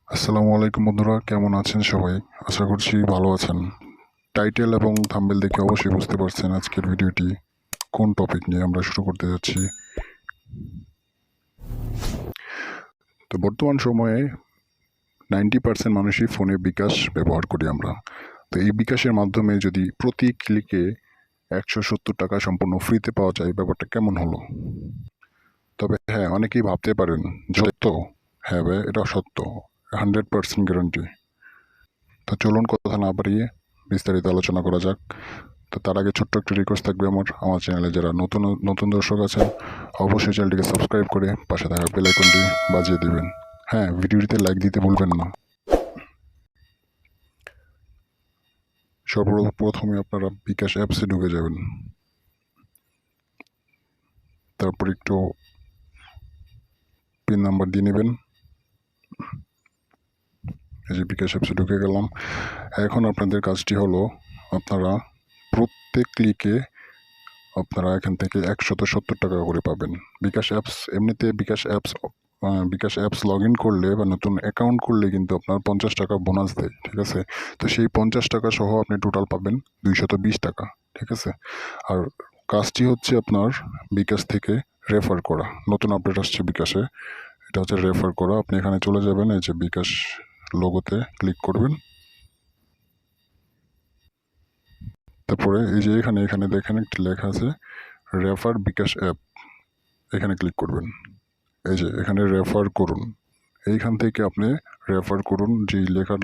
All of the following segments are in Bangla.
আসসালামু আলাইকুম বন্ধুরা, কেমন আছেন সবাই? আশা করছি ভালো আছেন। টাইটেল এবং থাম্বনেল দেখে অবশ্যই বুঝতে পারছেন আজকের ভিডিওটি কোন টপিক নিয়ে আমরা শুরু করতে যাচ্ছি। তো বর্তমান সময়ে 90% মানুষই ফোনে বিকাশ ব্যবহার করি আমরা। তো এই বিকাশের মাধ্যমে যদি প্রতি ক্লিকে 170 টাকা সম্পূর্ণ ফ্রিতে পাওয়া যায়, ব্যাপারটা কেমন হলো? তবে হ্যাঁ, অনেকেই ভাবতে পারেন সত্য। হ্যাঁ ভাই, এটা সত্য, 100% গ্যারান্টি। তো চলুন কথা না বাড়িয়ে বিস্তারিত আলোচনা করা যাক। তো তার আগে ছোট্ট একটা রিকোয়েস্ট থাকবে আমার চ্যানেলে যারা নতুন নতুন দর্শক আছেন, অবশ্যই চ্যানেলটিকে সাবস্ক্রাইব করে পাশে থাকা বেল আইকনটি বাজিয়ে দিবেন। হ্যাঁ, ভিডিওটিতে লাইক দিতে ভুলবেন না। সর্বপ্রথমে আপনারা বিকাশ অ্যাপসে ঢুকে যাবেন, তারপর একটু পিন নাম্বার দিয়ে নেবেন। এই যে বিকাশ অ্যাপসে ঢুকে গেলাম। এখন আপনাদের কাজটি হলো, আপনারা প্রত্যেক ক্লিকে আপনারা এখান থেকে 170 টাকা করে পাবেন। বিকাশ অ্যাপস এমনিতে বিকাশ অ্যাপস লগ ইন করলে বা নতুন অ্যাকাউন্ট করলে কিন্তু আপনার 50 টাকা বোনাস দেয়, ঠিক আছে? তো সেই 50 টাকা সহ আপনি টোটাল পাবেন 220 টাকা, ঠিক আছে? আর কাজটি হচ্ছে আপনার বিকাশ থেকে রেফার করা। নতুন আপডেট আসছে বিকাশে, এটা হচ্ছে রেফার করা। আপনি এখানে চলে যাবেন, এই যে বিকাশ লোগোতে ক্লিক করবেন। তারপরে এই যে এখানে দেখেন একটি লেখা আছে রেফার বিকাশ অ্যাপ, এখানে ক্লিক করবেন। এই যে এখানে রেফার করুন, এইখান থেকে আপনি রেফার করুন যে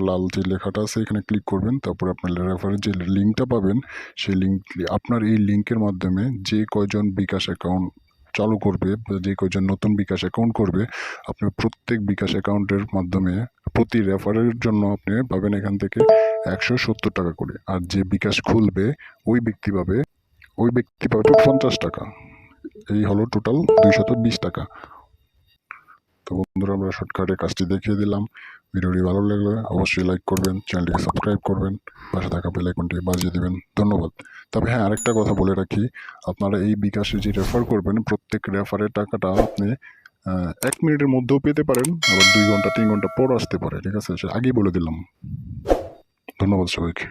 লাল যে লেখাটা আছে এখানে ক্লিক করবেন। তারপরে আপনার রেফারের যে লিঙ্কটা পাবেন, সেই লিঙ্ক, আপনার এই লিঙ্কের মাধ্যমে যে কয়জন বিকাশ অ্যাকাউন্ট চালু করবে, যে কয়জন নতুন বিকাশ অ্যাকাউন্ট করবে, আপনি প্রত্যেক বিকাশ অ্যাকাউন্টের মাধ্যমে প্রতি রেফারের জন্য আপনি পাবেন এখান থেকে 170 টাকা করে। আর যে বিকাশ খুলবে ওই ব্যক্তি পাবে 50 টাকা। এই হলো টোটাল 220 টাকা। তো বন্ধুরা, আমরা শর্টকাটে কাজটি দেখিয়ে দিলাম। ভিডিওটি ভালো লাগলে অবশ্যই লাইক করবেন, চ্যানেলটিকে সাবস্ক্রাইব করবেন, পাশে থাকা বেল আইকনটি বাজিয়ে দেবেন। ধন্যবাদ। তবে হ্যাঁ, আরেকটা কথা বলে রাখি, আপনারা এই বিকাশে যে রেফার করবেন, প্রত্যেক রেফারের টাকাটা আপনি 1 মিনিটের মধ্যেও পেতে পারেন, আবার 2 ঘন্টা 3 ঘন্টা পর আসতে পারে, ঠিক আছে? সে আগেই বলে দিলাম। ধন্যবাদ সবাইকে।